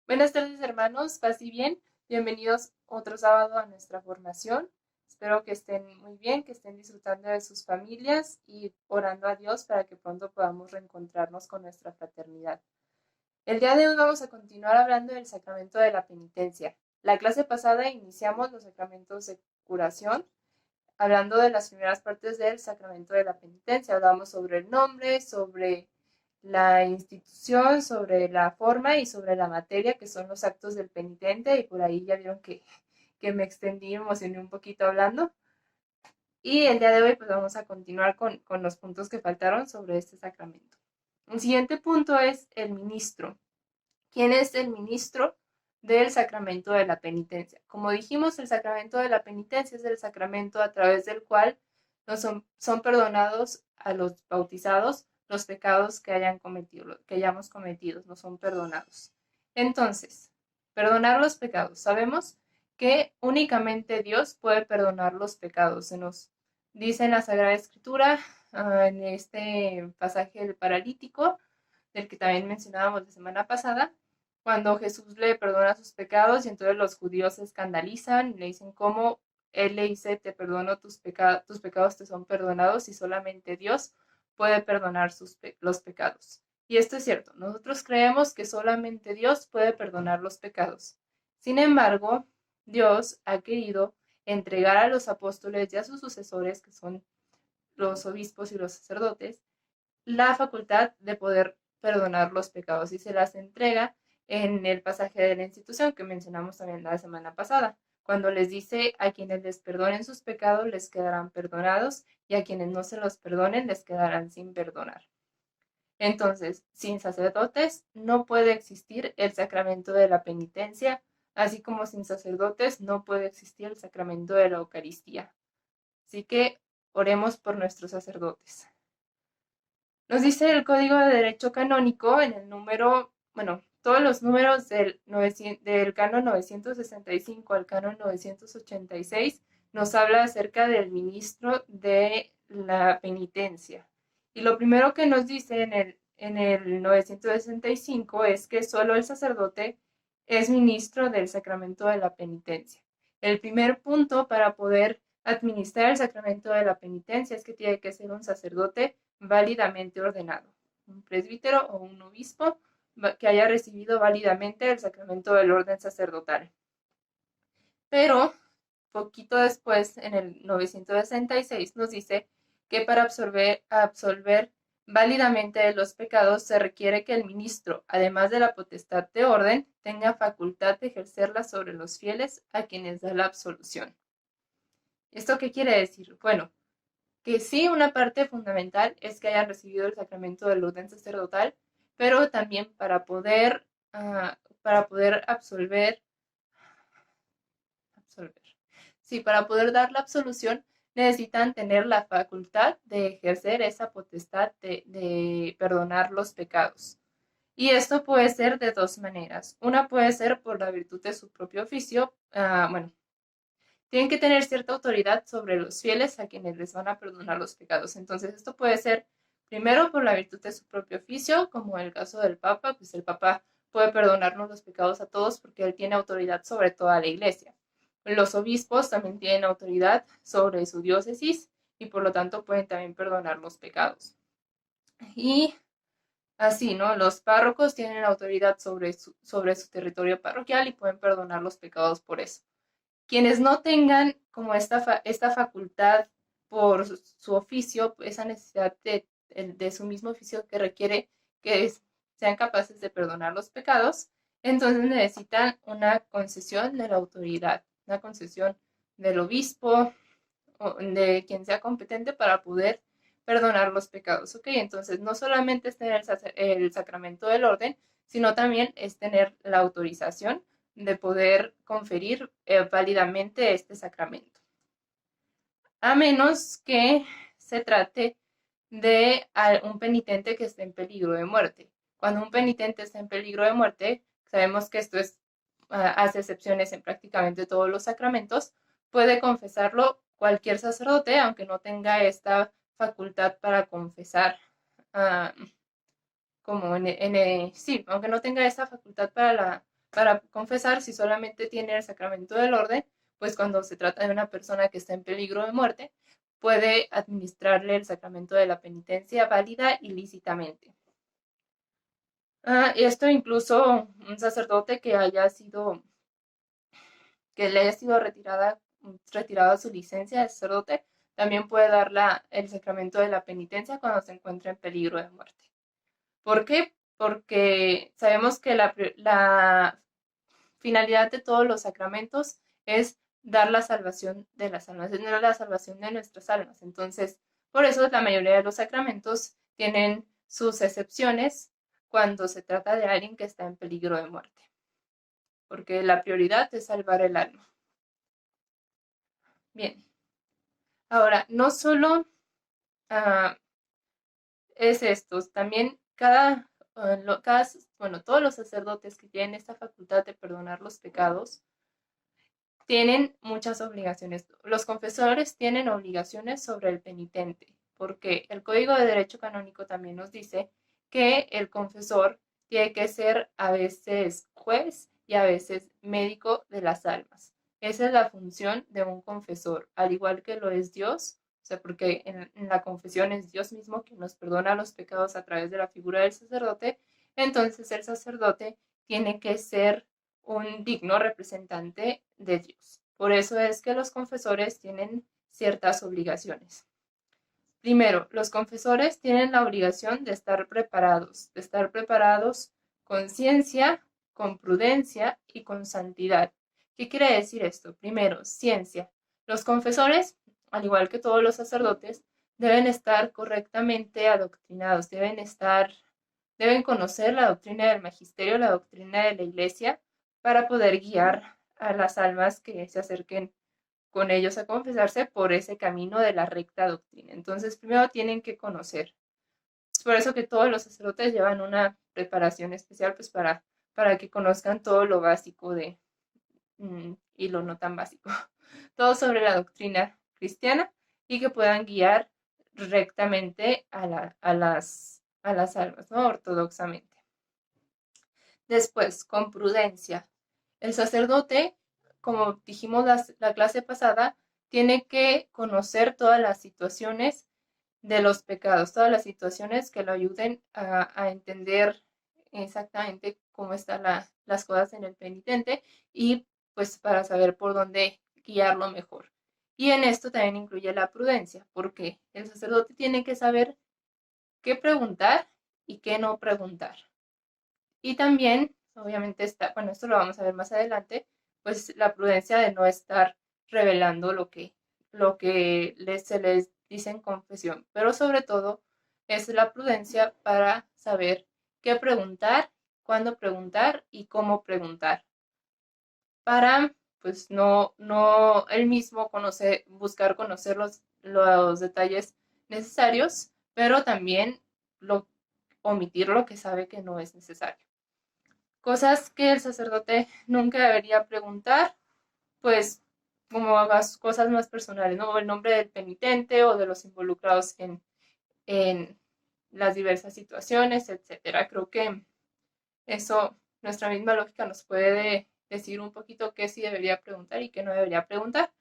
Buenas tardes, hermanos, paz y bien. Bienvenidos otro sábado a nuestra formación. Espero que estén muy bien, que estén disfrutando de sus familias y orando a Dios para que pronto podamos reencontrarnos con nuestra fraternidad. El día de hoy vamos a continuar hablando del sacramento de la penitencia. La clase pasada iniciamos los sacramentos de curación, hablando de las primeras partes del sacramento de la penitencia. Hablamos sobre el nombre, sobre la institución, sobre la forma y sobre la materia, que son los actos del penitente, y por ahí ya vieron que me extendí, me emocioné un poquito hablando. Y el día de hoy pues vamos a continuar con los puntos que faltaron sobre este sacramento. El siguiente punto es el ministro. ¿Quién es el ministro del sacramento de la penitencia? Como dijimos, el sacramento de la penitencia es el sacramento a través del cual son perdonados a los bautizados los pecados que hayamos cometido, no son perdonados. Entonces, perdonar los pecados. Sabemos que únicamente Dios puede perdonar los pecados. Se nos dice en la Sagrada Escritura, en este pasaje del paralítico, del que también mencionábamos la semana pasada, cuando Jesús le perdona sus pecados y entonces los judíos se escandalizan y le dicen cómo él le dice, te perdono tus pecados te son perdonados y solamente Dios puede perdonar los pecados. Y esto es cierto, nosotros creemos que solamente Dios puede perdonar los pecados. Sin embargo, Dios ha querido entregar a los apóstoles y a sus sucesores, que son los obispos y los sacerdotes, la facultad de poder perdonar los pecados y se las entrega en el pasaje de la institución que mencionamos también la semana pasada, cuando les dice a quienes les perdonen sus pecados les quedarán perdonados y a quienes no se los perdonen les quedarán sin perdonar. Entonces, sin sacerdotes no puede existir el sacramento de la penitencia, así como sin sacerdotes no puede existir el sacramento de la Eucaristía. Así que oremos por nuestros sacerdotes. Nos dice el Código de Derecho Canónico en el número, bueno, todos los números del canon 965 al canon 986 nos habla acerca del ministro de la penitencia. Y lo primero que nos dice en el 965 es que solo el sacerdote es ministro del sacramento de la penitencia. El primer punto para poder administrar el sacramento de la penitencia es que tiene que ser un sacerdote válidamente ordenado, un presbítero o un obispo que haya recibido válidamente el sacramento del orden sacerdotal. Pero poquito después, en el 966, nos dice que para absolver válidamente los pecados se requiere que el ministro, además de la potestad de orden, tenga facultad de ejercerla sobre los fieles a quienes da la absolución. ¿Esto qué quiere decir? Bueno, que sí, una parte fundamental es que hayan recibido el sacramento del orden sacerdotal, pero también para poder absolver. Sí, para poder dar la absolución necesitan tener la facultad de ejercer esa potestad de perdonar los pecados. Y esto puede ser de dos maneras. Una puede ser por la virtud de su propio oficio. Bueno, tienen que tener cierta autoridad sobre los fieles a quienes les van a perdonar los pecados. Entonces, esto puede ser primero por la virtud de su propio oficio, como en el caso del Papa, pues el Papa puede perdonarnos los pecados a todos porque él tiene autoridad sobre toda la iglesia. Los obispos también tienen autoridad sobre su diócesis y por lo tanto pueden también perdonar los pecados. Y así, ¿no? Los párrocos tienen autoridad sobre su territorio parroquial y pueden perdonar los pecados por eso. Quienes no tengan como esta facultad por su oficio, esa necesidad de su mismo oficio que requiere que sean capaces de perdonar los pecados, entonces necesitan una concesión de la autoridad, una concesión del obispo o de quien sea competente para poder perdonar los pecados. ¿Ok? Entonces no solamente es tener el sacramento del orden, sino también es tener la autorización de poder conferir válidamente este sacramento. A menos que se trate de un penitente que esté en peligro de muerte. Cuando un penitente está en peligro de muerte, sabemos que esto hace excepciones en prácticamente todos los sacramentos, puede confesarlo cualquier sacerdote, aunque no tenga esta facultad para confesar, uh, sí, aunque no tenga esta facultad para confesar, si solamente tiene el sacramento del orden, pues cuando se trata de una persona que está en peligro de muerte, puede administrarle el sacramento de la penitencia válida y lícitamente. Esto incluso un sacerdote que le haya sido retirada su licencia de sacerdote, también puede dar el sacramento de la penitencia cuando se encuentra en peligro de muerte. ¿Por qué? Porque sabemos que la finalidad de todos los sacramentos es dar la salvación de las almas, es dar la salvación de nuestras almas. Entonces, por eso la mayoría de los sacramentos tienen sus excepciones cuando se trata de alguien que está en peligro de muerte, porque la prioridad es salvar el alma. Bien, ahora, no solo es esto, también todos los sacerdotes que tienen esta facultad de perdonar los pecados tienen muchas obligaciones. Los confesores tienen obligaciones sobre el penitente, porque el Código de Derecho Canónico también nos dice que el confesor tiene que ser a veces juez y a veces médico de las almas. Esa es la función de un confesor, al igual que lo es Dios, o sea, porque en la confesión es Dios mismo quien nos perdona los pecados a través de la figura del sacerdote. Entonces el sacerdote tiene que ser un digno representante de Dios. Por eso es que los confesores tienen ciertas obligaciones. Primero, los confesores tienen la obligación de estar preparados con ciencia, con prudencia y con santidad. ¿Qué quiere decir esto? Primero, ciencia. Los confesores, al igual que todos los sacerdotes, deben estar correctamente adoctrinados, deben conocer la doctrina del magisterio, la doctrina de la iglesia, para poder guiar a las almas que se acerquen con ellos a confesarse por ese camino de la recta doctrina. Entonces, primero tienen que conocer. Es por eso que todos los sacerdotes llevan una preparación especial, pues para que conozcan todo lo básico y lo no tan básico, todo sobre la doctrina cristiana y que puedan guiar rectamente a las almas, ¿no? Ortodoxamente. Después, con prudencia. El sacerdote, como dijimos la clase pasada, tiene que conocer todas las situaciones de los pecados, todas las situaciones que lo ayuden a entender exactamente cómo están las cosas en el penitente y pues para saber por dónde guiarlo mejor. Y en esto también incluye la prudencia, porque el sacerdote tiene que saber qué preguntar y qué no preguntar. Y también, obviamente, esto lo vamos a ver más adelante, pues la prudencia de no estar revelando lo que se les dice en confesión, pero sobre todo es la prudencia para saber qué preguntar, cuándo preguntar y cómo preguntar, para pues no él mismo buscar conocer los detalles necesarios, pero también omitir lo que sabe que no es necesario. Cosas que el sacerdote nunca debería preguntar, pues como hagas cosas más personales, ¿no? El nombre del penitente o de los involucrados en las diversas situaciones, etcétera. Creo que eso, nuestra misma lógica nos puede decir un poquito qué sí debería preguntar y qué no debería preguntar.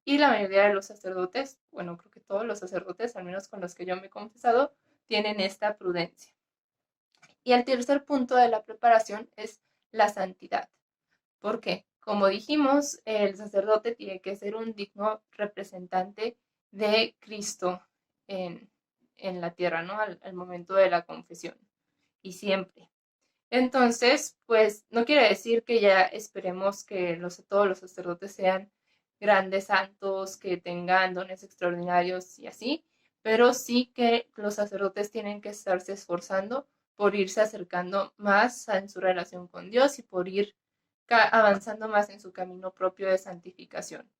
Y la mayoría de los sacerdotes, bueno, creo que todos los sacerdotes, al menos con los que yo me he confesado, tienen esta prudencia. Y el tercer punto de la preparación es la santidad. ¿Por qué? Como dijimos, el sacerdote tiene que ser un digno representante de Cristo en la tierra, ¿no? Al momento de la confesión. Y siempre. Entonces, pues no quiere decir que ya esperemos que todos los sacerdotes sean grandes santos, que tengan dones extraordinarios y así, pero sí que los sacerdotes tienen que estarse esforzando por irse acercando más en su relación con Dios y por ir avanzando más en su camino propio de santificación.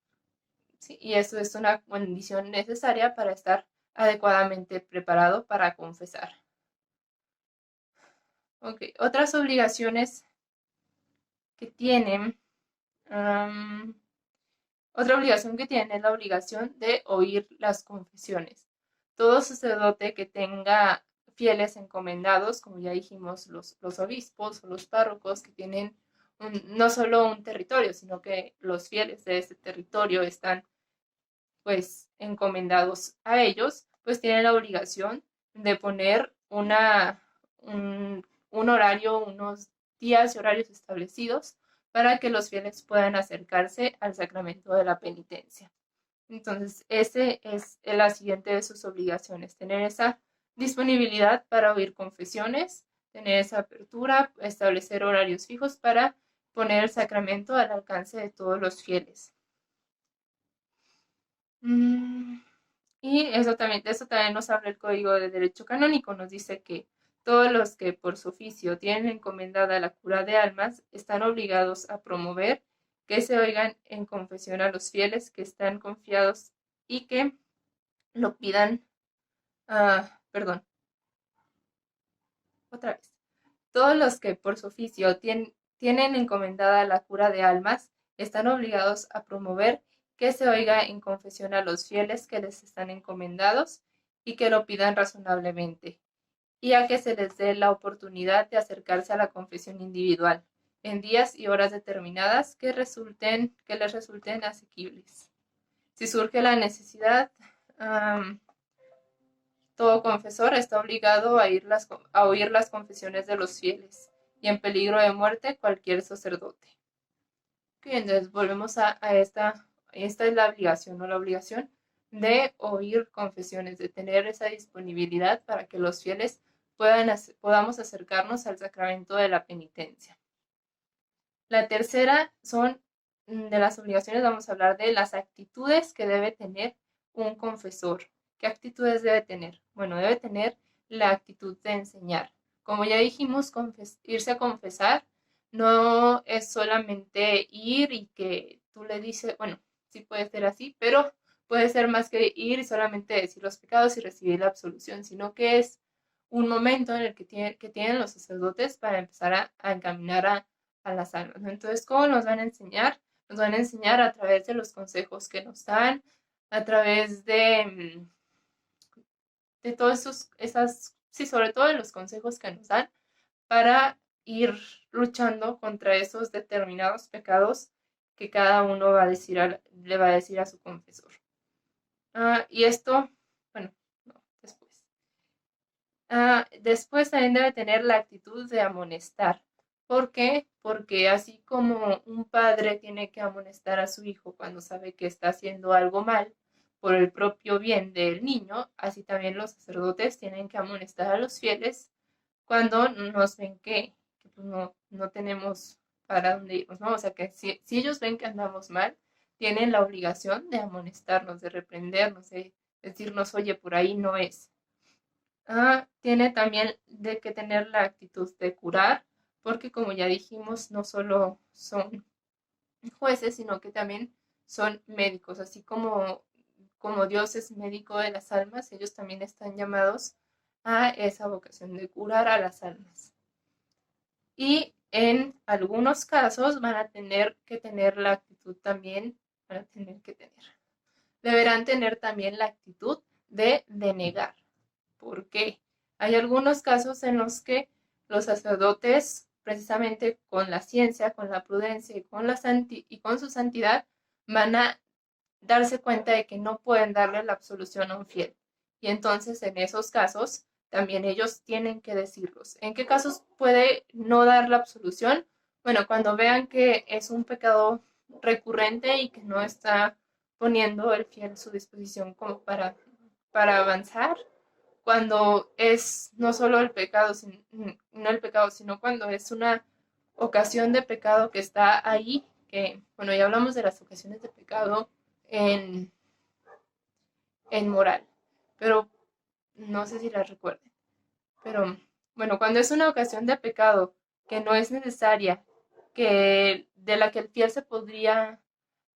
¿Sí? Y eso es una condición necesaria para estar adecuadamente preparado para confesar. Ok, otras obligaciones que tienen, otra obligación que tienen es la obligación de oír las confesiones. Todo sacerdote que tenga fieles encomendados, como ya dijimos, los obispos o los párrocos que tienen no solo un territorio, sino que los fieles de ese territorio están pues encomendados a ellos, pues tienen la obligación de poner un horario, unos días y horarios establecidos para que los fieles puedan acercarse al sacramento de la penitencia. Entonces, ese es la siguiente de sus obligaciones, tener esa disponibilidad para oír confesiones, tener esa apertura, establecer horarios fijos para poner el sacramento al alcance de todos los fieles. Y de eso también nos habla el Código de Derecho Canónico, nos dice que todos los que por su oficio tienen encomendada la cura de almas están obligados a promover que se oigan en confesión a los fieles que están confiados y que lo pidan, otra vez. Todos los que por su oficio tienen encomendada la cura de almas están obligados a promover que se oiga en confesión a los fieles que les están encomendados y que lo pidan razonablemente, y a que se les dé la oportunidad de acercarse a la confesión individual en días y horas determinadas que les resulten asequibles. Si surge la necesidad, todo confesor está obligado a oír las confesiones de los fieles, y en peligro de muerte cualquier sacerdote. Okay, entonces volvemos a esta es la obligación, ¿no? La obligación de oír confesiones, de tener esa disponibilidad para que los fieles podamos acercarnos al sacramento de la penitencia. La tercera de las obligaciones, vamos a hablar de las actitudes que debe tener un confesor. ¿Qué actitudes debe tener? Bueno, debe tener la actitud de enseñar. Como ya dijimos, irse a confesar no es solamente ir y que tú le dices, bueno, sí puede ser así, pero puede ser más que ir y solamente decir los pecados y recibir la absolución, sino que es un momento en el que tienen los sacerdotes para empezar a encaminar a las almas, ¿no? Entonces, ¿cómo nos van a enseñar? Nos van a enseñar a través de los consejos que nos dan, a través de todos sí, sobre todo de los consejos que nos dan para ir luchando contra esos determinados pecados que cada uno le va a decir a su confesor. Y esto, bueno, no, después. Después también debe tener la actitud de amonestar. ¿Por qué? Porque así como un padre tiene que amonestar a su hijo cuando sabe que está haciendo algo mal por el propio bien del niño, así también los sacerdotes tienen que amonestar a los fieles cuando nos ven que pues no tenemos para dónde irnos, ¿no? O sea, que si ellos ven que andamos mal, tienen la obligación de amonestarnos, de reprendernos, de decirnos, oye, por ahí no es. Tiene también de que tener la actitud de curar, porque como ya dijimos, no solo son jueces, sino que también son médicos, así como Dios es médico de las almas, ellos también están llamados a esa vocación de curar a las almas. Y en algunos casos van a tener que tener la actitud también, deberán tener también la actitud de denegar. ¿Por qué? Hay algunos casos en los que los sacerdotes, precisamente con la ciencia, con la prudencia y con su santidad, van a darse cuenta de que no pueden darle la absolución a un fiel. Y entonces en esos casos también ellos tienen que decirlos. ¿En qué casos puede no dar la absolución? Bueno, cuando vean que es un pecado recurrente y que no está poniendo el fiel su disposición como para avanzar, cuando es no solo no el pecado, sino cuando es una ocasión de pecado que está ahí, que, bueno, ya hablamos de las ocasiones de pecado en, en moral, pero no sé si las recuerden. Pero bueno, cuando es una ocasión de pecado que no es necesaria, de la que el fiel se podría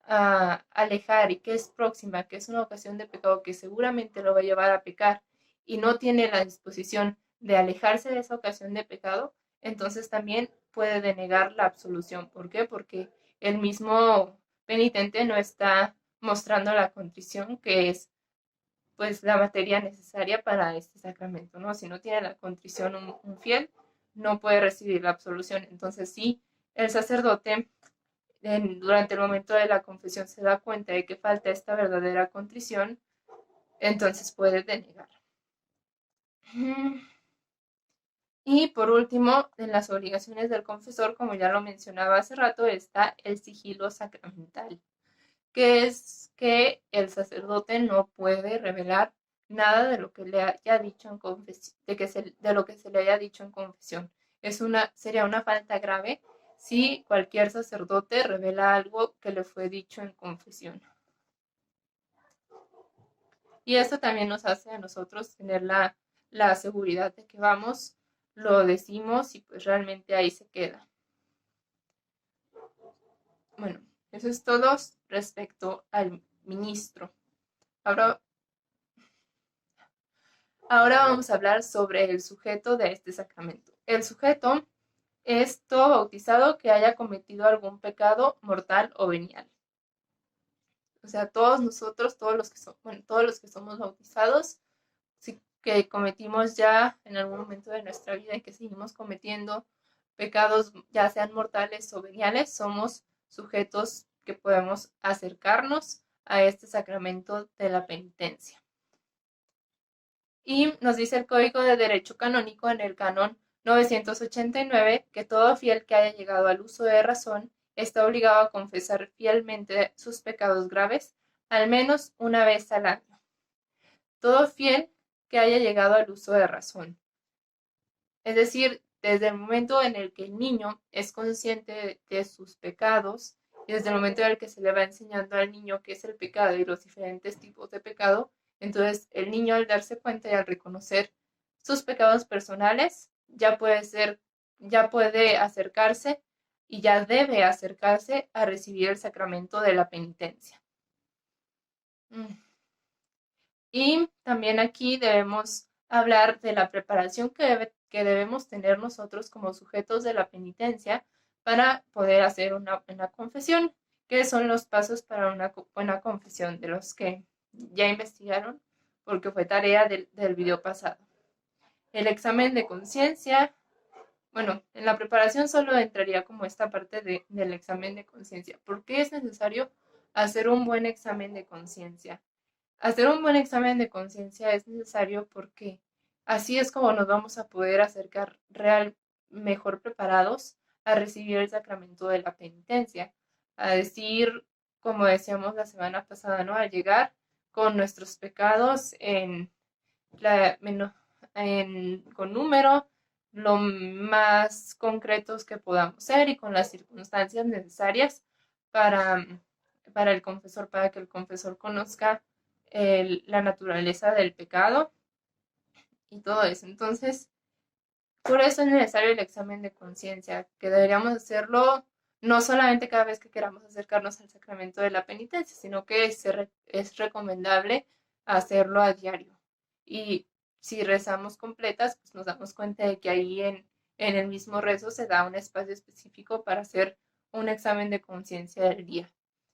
alejar y que es próxima, que es una ocasión de pecado que seguramente lo va a llevar a pecar y no tiene la disposición de alejarse de esa ocasión de pecado, entonces también puede denegar la absolución. ¿Por qué? Porque el mismo penitente no está mostrando la contrición, que es pues la materia necesaria para este sacramento, ¿no? Si no tiene la contrición un fiel, no puede recibir la absolución. Entonces sí, el sacerdote durante el momento de la confesión se da cuenta de que falta esta verdadera contrición, entonces puede denegar. Y por último, en las obligaciones del confesor, como ya lo mencionaba hace rato, está el sigilo sacramental, que es que el sacerdote no puede revelar nada de lo que le haya dicho en confesión, de lo que se le haya dicho en confesión. Sería una falta grave si cualquier sacerdote revela algo que le fue dicho en confesión. Y esto también nos hace a nosotros tener la seguridad de que vamos, lo decimos y pues realmente ahí se queda. Bueno, eso es todo respecto al ministro. Ahora vamos a hablar sobre el sujeto de este sacramento. El sujeto es todo bautizado que haya cometido algún pecado mortal o venial. O sea, todos nosotros, todos los que somos bautizados, sí, que cometimos ya en algún momento de nuestra vida y que seguimos cometiendo pecados, ya sean mortales o veniales, somos sujetos que podemos acercarnos a este sacramento de la penitencia. Y nos dice el Código de Derecho Canónico en el canon 989 que todo fiel que haya llegado al uso de razón está obligado a confesar fielmente sus pecados graves al menos una vez al año. Todo fiel que haya llegado al uso de razón. Es decir, desde el momento en el que el niño es consciente de sus pecados y desde el momento en el que se le va enseñando al niño qué es el pecado y los diferentes tipos de pecado, entonces el niño al darse cuenta y al reconocer sus pecados personales ya puede acercarse y ya debe acercarse a recibir el sacramento de la penitencia. Y también aquí debemos hablar de la preparación que debemos tener nosotros como sujetos de la penitencia para poder hacer una buena confesión, que son los pasos para una buena confesión de los que ya investigaron, porque fue tarea del video pasado. El examen de conciencia, bueno, en la preparación solo entraría como esta parte del examen de conciencia. ¿Por qué es necesario hacer un buen examen de conciencia? Hacer un buen examen de conciencia es necesario porque así es como nos vamos a poder acercar mejor preparados a recibir el sacramento de la penitencia. A decir, como decíamos la semana pasada, ¿no? A llegar con nuestros pecados con número, lo más concretos que podamos ser y con las circunstancias necesarias para el confesor, para que el confesor conozca la naturaleza del pecado y todo eso. Entonces, por eso es necesario el examen de conciencia, que deberíamos hacerlo no solamente cada vez que queramos acercarnos al sacramento de la penitencia, sino que es recomendable hacerlo a diario. Y si rezamos completas, pues nos damos cuenta de que ahí en el mismo rezo se da un espacio específico para hacer un examen de conciencia del día.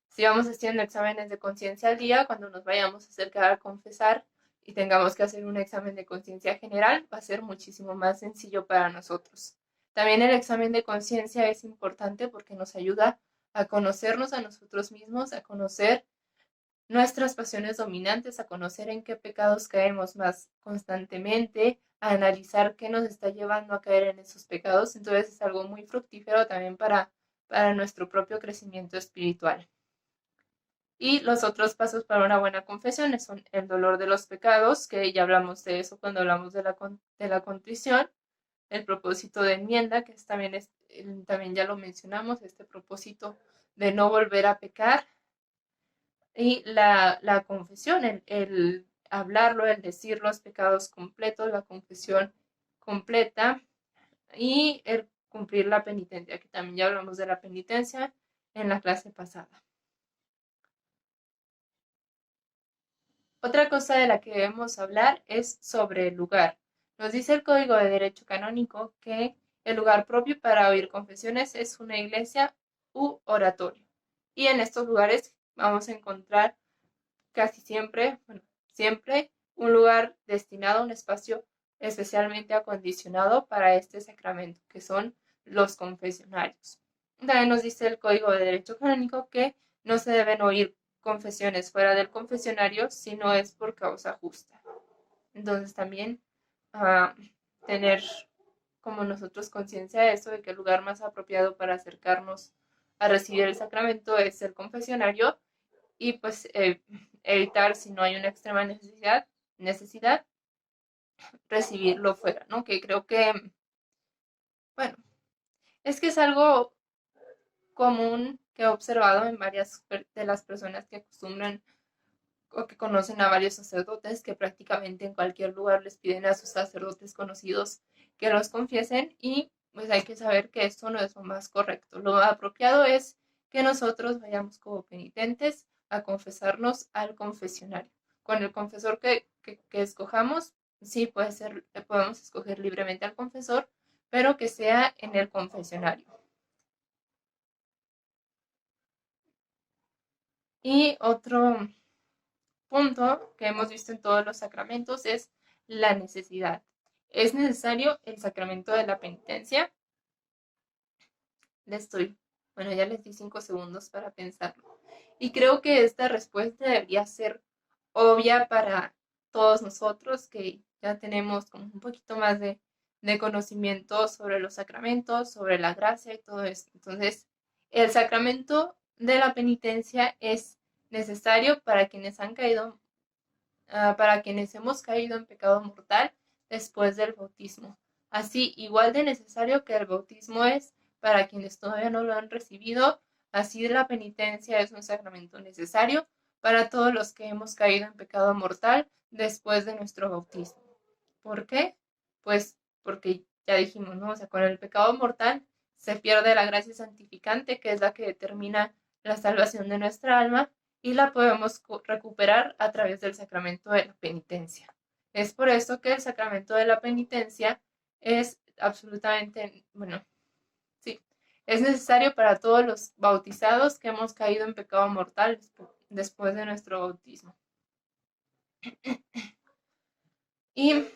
Si vamos haciendo exámenes de conciencia al día, cuando nos vayamos a acercar a confesar y tengamos que hacer un examen de conciencia general, va a ser muchísimo más sencillo para nosotros. También el examen de conciencia es importante porque nos ayuda a conocernos a nosotros mismos, a conocer nuestras pasiones dominantes, a conocer en qué pecados caemos más constantemente, a analizar qué nos está llevando a caer en esos pecados. Entonces es algo muy fructífero también para nuestro propio crecimiento espiritual. Y los otros pasos para una buena confesión son el dolor de los pecados, que ya hablamos de eso cuando hablamos de la contrición, el propósito de enmienda, que también ya lo mencionamos, este propósito de no volver a pecar, y la confesión, el hablarlo, el decir los pecados completos, la confesión completa, y el cumplir la penitencia, que también ya hablamos de la penitencia en la clase pasada. Otra cosa de la que debemos hablar es sobre el lugar. Nos dice el Código de Derecho Canónico que el lugar propio para oír confesiones es una iglesia u oratorio. Y en estos lugares vamos a encontrar casi siempre un lugar destinado, un espacio especialmente acondicionado para este sacramento, que son los confesionarios. También nos dice el Código de Derecho Canónico que no se deben oír confesiones fuera del confesionario si no es por causa justa. Entonces también tener como nosotros conciencia de eso, de que el lugar más apropiado para acercarnos a recibir el sacramento es el confesionario y pues evitar, si no hay una extrema necesidad, recibirlo fuera, ¿no? Que creo que, bueno, es que es algo común que he observado en varias de las personas que acostumbran o que conocen a varios sacerdotes, que prácticamente en cualquier lugar les piden a sus sacerdotes conocidos que los confiesen, y pues hay que saber que esto no es lo más correcto. Lo apropiado es que nosotros vayamos como penitentes a confesarnos al confesionario. Con el confesor que escojamos, sí puede ser, podemos escoger libremente al confesor, pero que sea en el confesionario. Y otro punto que hemos visto en todos los sacramentos es la necesidad. ¿Es necesario el sacramento de la penitencia? Ya les di 5 segundos para pensarlo. Y creo que esta respuesta debería ser obvia para todos nosotros que ya tenemos como un poquito más de conocimiento sobre los sacramentos, sobre la gracia y todo esto. Entonces, el sacramento de la penitencia es necesario para quienes han caído para quienes hemos caído en pecado mortal después del bautismo. Así, igual de necesario que el bautismo es para quienes todavía no lo han recibido, así la penitencia es un sacramento necesario para todos los que hemos caído en pecado mortal después de nuestro bautismo. ¿Por qué? Pues porque ya dijimos, ¿no? O sea, con el pecado mortal se pierde la gracia santificante, que es la que determina la salvación de nuestra alma, y la podemos recuperar a través del sacramento de la penitencia. Es por eso que el sacramento de la penitencia es absolutamente, sí, es necesario para todos los bautizados que hemos caído en pecado mortal después de nuestro bautismo. Y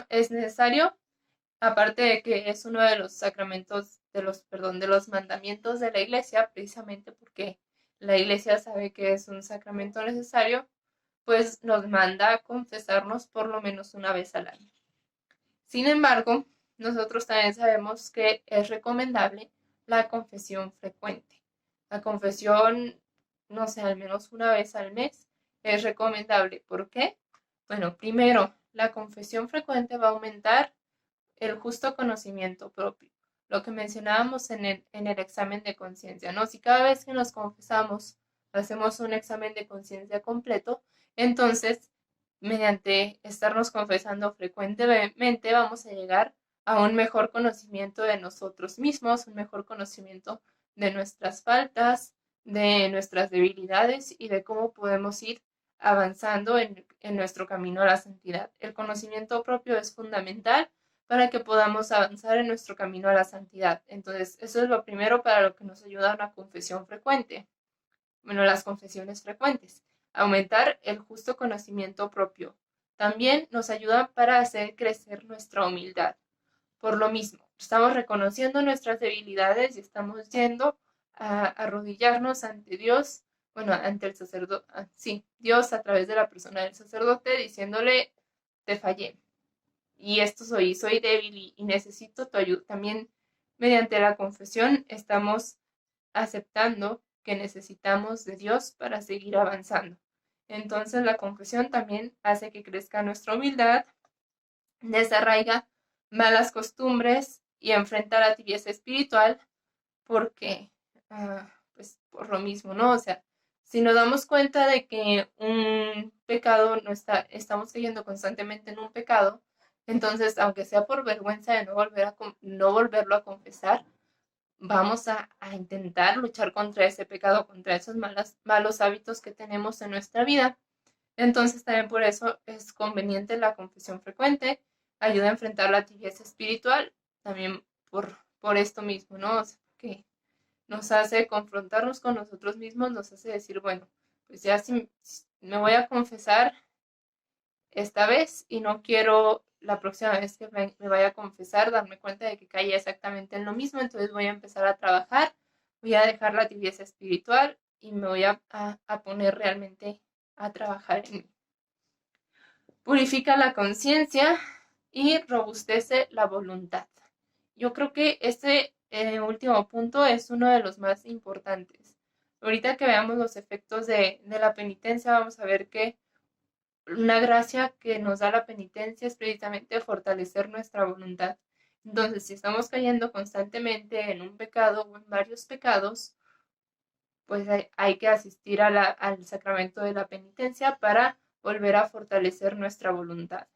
es necesario, aparte de que es uno de los sacramentos, de los mandamientos de la Iglesia, precisamente porque la Iglesia sabe que es un sacramento necesario, pues nos manda a confesarnos por lo menos una vez al año. Sin embargo, nosotros también sabemos que es recomendable la confesión frecuente. La confesión, no sé, al menos una vez al mes es recomendable. ¿Por qué? Bueno, primero, la confesión frecuente va a aumentar el justo conocimiento propio. Lo que mencionábamos en el examen de conciencia, ¿no? Si cada vez que nos confesamos hacemos un examen de conciencia completo, entonces, mediante estarnos confesando frecuentemente, vamos a llegar a un mejor conocimiento de nosotros mismos, un mejor conocimiento de nuestras faltas, de nuestras debilidades y de cómo podemos ir avanzando en nuestro camino a la santidad. El conocimiento propio es fundamental para que podamos avanzar en nuestro camino a la santidad. Entonces, eso es lo primero para lo que nos ayuda una confesión frecuente. Las confesiones frecuentes. Aumentar el justo conocimiento propio. También nos ayuda para hacer crecer nuestra humildad. Por lo mismo, estamos reconociendo nuestras debilidades y estamos yendo a arrodillarnos ante Dios, ante el sacerdote, sí, Dios a través de la persona del sacerdote, diciéndole, te fallé, y esto soy débil y necesito tu ayuda. También mediante la confesión estamos aceptando que necesitamos de Dios para seguir avanzando. Entonces la confesión también hace que crezca nuestra humildad, desarraiga malas costumbres y enfrenta la tibieza espiritual porque, pues por lo mismo, ¿no? O sea, si nos damos cuenta de que un pecado estamos cayendo constantemente en un pecado, entonces, aunque sea por vergüenza de no volverlo a confesar, vamos a intentar luchar contra ese pecado, contra esos malos hábitos que tenemos en nuestra vida. Entonces, también por eso es conveniente la confesión frecuente, ayuda a enfrentar la tibieza espiritual, también por esto mismo, ¿no? O sea, que nos hace confrontarnos con nosotros mismos, nos hace decir, bueno, pues ya si me voy a confesar esta vez y no quiero la próxima vez que me vaya a confesar, darme cuenta de que caí exactamente en lo mismo, entonces voy a empezar a trabajar, voy a dejar la tibieza espiritual y me voy a poner realmente a trabajar en mí. Purifica la conciencia y robustece la voluntad. Yo creo que este último punto es uno de los más importantes. Ahorita que veamos los efectos de la penitencia, vamos a ver que una gracia que nos da la penitencia es precisamente fortalecer nuestra voluntad. Entonces, si estamos cayendo constantemente en un pecado o en varios pecados, pues hay que asistir al sacramento de la penitencia para volver a fortalecer nuestra voluntad.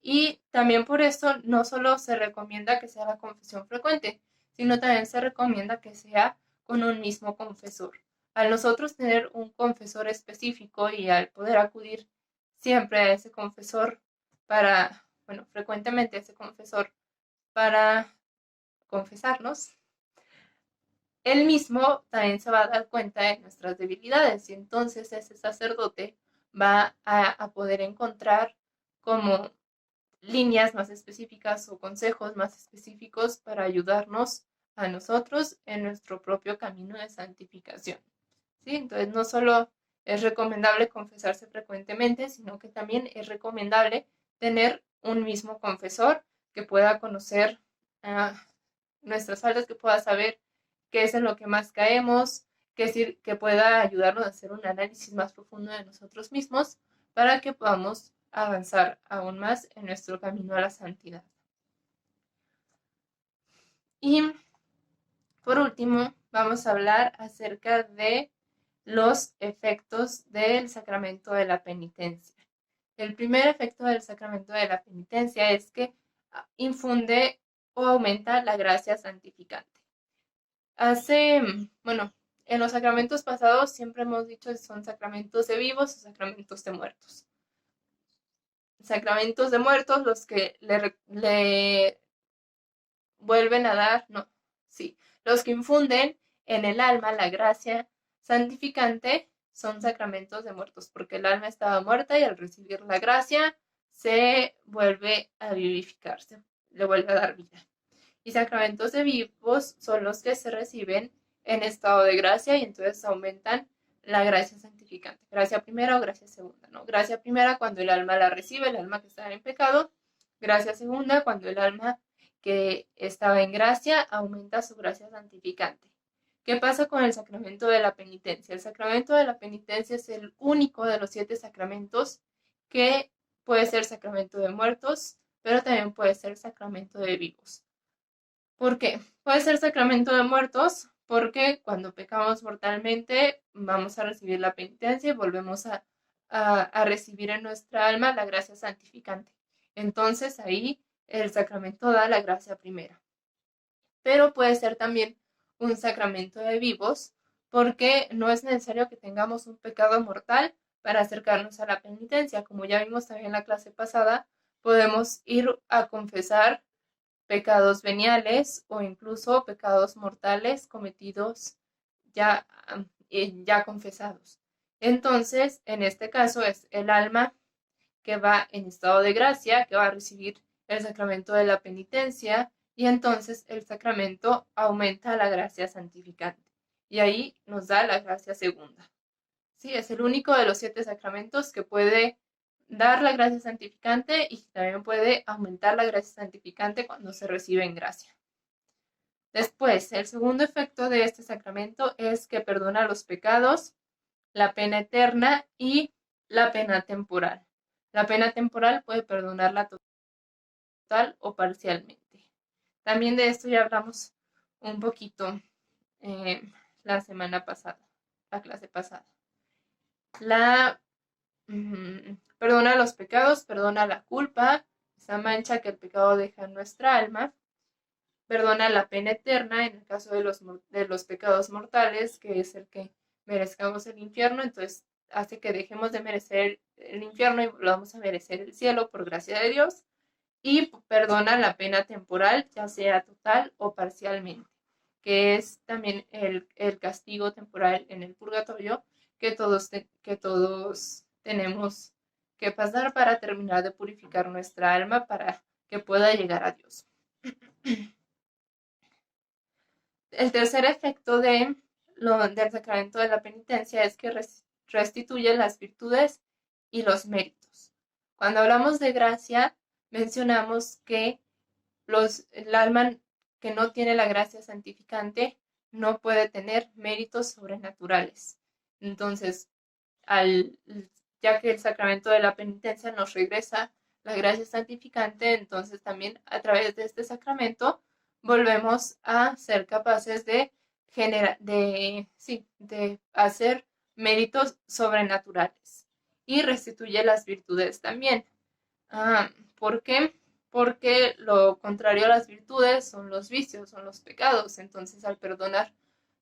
Y también por eso no solo se recomienda que sea la confesión frecuente, sino también se recomienda que sea con un mismo confesor. Al nosotros tener un confesor específico y al poder acudir siempre a ese confesor frecuentemente a ese confesor para confesarnos, él mismo también se va a dar cuenta de nuestras debilidades y entonces ese sacerdote va a poder encontrar como líneas más específicas o consejos más específicos para ayudarnos a nosotros en nuestro propio camino de santificación. ¿Sí? Entonces no solo es recomendable confesarse frecuentemente, sino que también es recomendable tener un mismo confesor que pueda conocer nuestras faltas, que pueda saber qué es en lo que más caemos, que pueda ayudarnos a hacer un análisis más profundo de nosotros mismos para que podamos avanzar aún más en nuestro camino a la santidad. Y por último, vamos a hablar acerca de los efectos del sacramento de la penitencia. El primer efecto del sacramento de la penitencia es que infunde o aumenta la gracia santificante. En los sacramentos pasados siempre hemos dicho que son sacramentos de vivos o sacramentos de muertos. Sacramentos de muertos, los que le vuelven a dar, los que infunden en el alma la gracia santificante son sacramentos de muertos, porque el alma estaba muerta y al recibir la gracia se vuelve a vivificarse, le vuelve a dar vida. Y sacramentos de vivos son los que se reciben en estado de gracia y entonces aumentan la gracia santificante. Gracia primera o gracia segunda, ¿no? Gracia primera cuando el alma la recibe, el alma que está en pecado. Gracia segunda cuando el alma que estaba en gracia aumenta su gracia santificante. ¿Qué pasa con el sacramento de la penitencia? El sacramento de la penitencia es el único de los 7 sacramentos que puede ser sacramento de muertos, pero también puede ser sacramento de vivos. ¿Por qué? Puede ser sacramento de muertos porque cuando pecamos mortalmente vamos a recibir la penitencia y volvemos a recibir en nuestra alma la gracia santificante. Entonces ahí el sacramento da la gracia primera. Pero puede ser también un sacramento de vivos porque no es necesario que tengamos un pecado mortal para acercarnos a la penitencia. Como ya vimos también en la clase pasada, podemos ir a confesar pecados veniales o incluso pecados mortales cometidos ya confesados. Entonces, en este caso es el alma que va en estado de gracia, que va a recibir el sacramento de la penitencia y entonces el sacramento aumenta la gracia santificante y ahí nos da la gracia segunda. Sí, es el único de los 7 sacramentos que puede dar la gracia santificante y también puede aumentar la gracia santificante cuando se recibe en gracia. Después, el segundo efecto de este sacramento es que perdona los pecados, la pena eterna y la pena temporal. La pena temporal puede perdonarla total o parcialmente. También de esto ya hablamos un poquito la semana pasada, la clase pasada. Perdona los pecados, perdona la culpa, esa mancha que el pecado deja en nuestra alma, perdona la pena eterna en el caso de los pecados mortales, que es el que merezcamos el infierno, entonces hace que dejemos de merecer el infierno y volvamos a merecer el cielo por gracia de Dios, y perdona la pena temporal, ya sea total o parcialmente, que es también el castigo temporal en el purgatorio que todos tenemos que pasar para terminar de purificar nuestra alma para que pueda llegar a Dios. El tercer efecto del sacramento de la penitencia es que restituye las virtudes y los méritos. Cuando hablamos de gracia, mencionamos que el alma que no tiene la gracia santificante no puede tener méritos sobrenaturales. Entonces, ya que el sacramento de la penitencia nos regresa la gracia santificante, entonces también a través de este sacramento volvemos a ser capaces de hacer méritos sobrenaturales y restituye las virtudes también. ¿Por qué? Porque lo contrario a las virtudes son los vicios, son los pecados. Entonces, al perdonar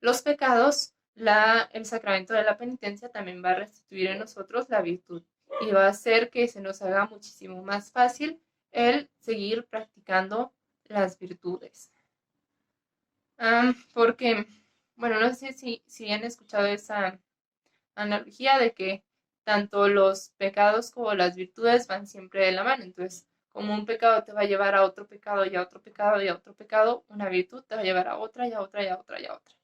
los pecados, el sacramento de la penitencia también va a restituir en nosotros la virtud y va a hacer que se nos haga muchísimo más fácil el seguir practicando las virtudes. Porque, bueno, no sé si han escuchado esa analogía de que tanto los pecados como las virtudes van siempre de la mano. Entonces, como un pecado te va a llevar a otro pecado y a otro pecado y a otro pecado, una virtud te va a llevar a otra y a otra y a otra y a otra.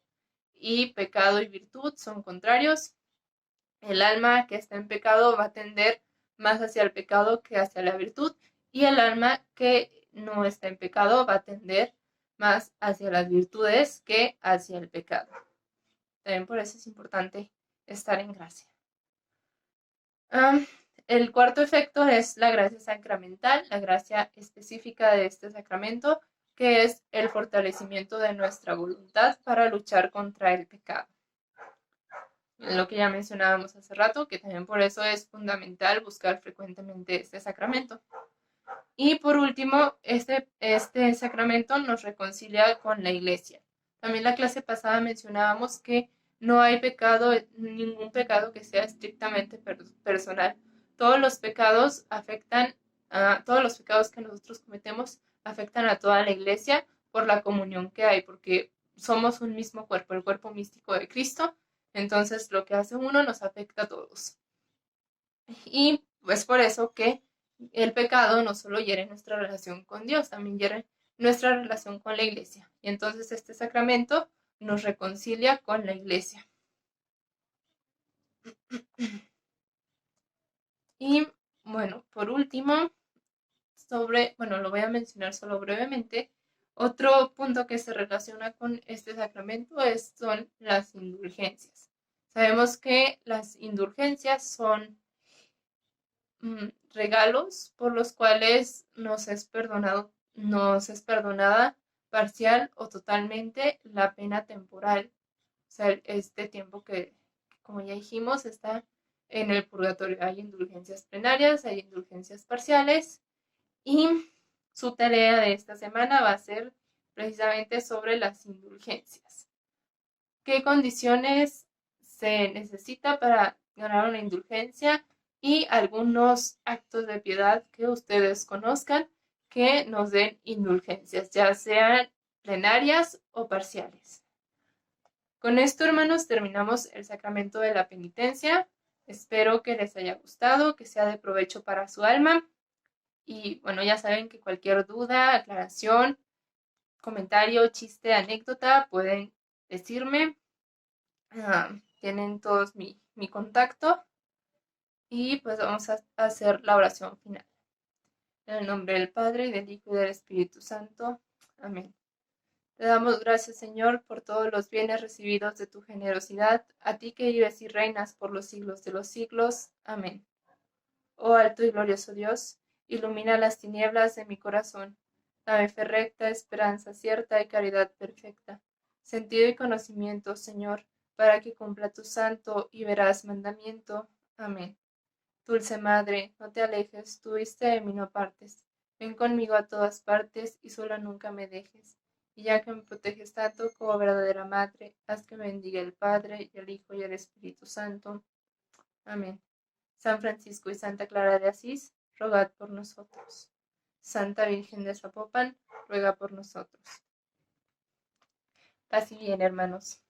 Y pecado y virtud son contrarios. El alma que está en pecado va a tender más hacia el pecado que hacia la virtud, y el alma que no está en pecado va a tender más hacia las virtudes que hacia el pecado. También por eso es importante estar en gracia. El cuarto efecto es la gracia sacramental, la gracia específica de este sacramento, que es el fortalecimiento de nuestra voluntad para luchar contra el pecado. Lo que ya mencionábamos hace rato, que también por eso es fundamental buscar frecuentemente este sacramento. Y por último, este sacramento nos reconcilia con la Iglesia. También la clase pasada mencionábamos que no hay ningún pecado que sea estrictamente personal. Todos los pecados todos los pecados que nosotros cometemos afectan a toda la Iglesia por la comunión que hay, porque somos un mismo cuerpo, el cuerpo místico de Cristo. Entonces, lo que hace uno nos afecta a todos. Y pues por eso que el pecado no solo hiere nuestra relación con Dios, también hiere nuestra relación con la Iglesia. Y entonces este sacramento nos reconcilia con la Iglesia. Y bueno, por último, lo voy a mencionar solo brevemente. Otro punto que se relaciona con este sacramento son las indulgencias. Sabemos que las indulgencias son regalos por los cuales nos es perdonada parcial o totalmente la pena temporal. O sea, este tiempo que, como ya dijimos, está en el purgatorio. Hay indulgencias plenarias, hay indulgencias parciales, y su tarea de esta semana va a ser precisamente sobre las indulgencias. ¿Qué condiciones se necesita para ganar una indulgencia? Y algunos actos de piedad que ustedes conozcan que nos den indulgencias, ya sean plenarias o parciales. Con esto, hermanos, terminamos el sacramento de la penitencia. Espero que les haya gustado, que sea de provecho para su alma. Y bueno, ya saben que cualquier duda, aclaración, comentario, chiste, anécdota, pueden decirme. Tienen todos mi contacto. Y pues vamos a hacer la oración final. En el nombre del Padre, y del Hijo, y del Espíritu Santo. Amén. Te damos gracias, Señor, por todos los bienes recibidos de tu generosidad, a ti que vives y reinas por los siglos de los siglos. Amén. Oh alto y glorioso Dios, ilumina las tinieblas de mi corazón. Dame fe recta, esperanza cierta y caridad perfecta. Sentido y conocimiento, Señor, para que cumpla tu santo y veraz mandamiento. Amén. Dulce Madre, no te alejes, tú viste de mí no partes. Ven conmigo a todas partes y sola nunca me dejes. Y ya que me proteges tanto como verdadera Madre, haz que me bendiga el Padre, y el Hijo, y el Espíritu Santo. Amén. San Francisco y Santa Clara de Asís, rogad por nosotros. Santa Virgen de Zapopan, ruega por nosotros. Paz y bien, hermanos.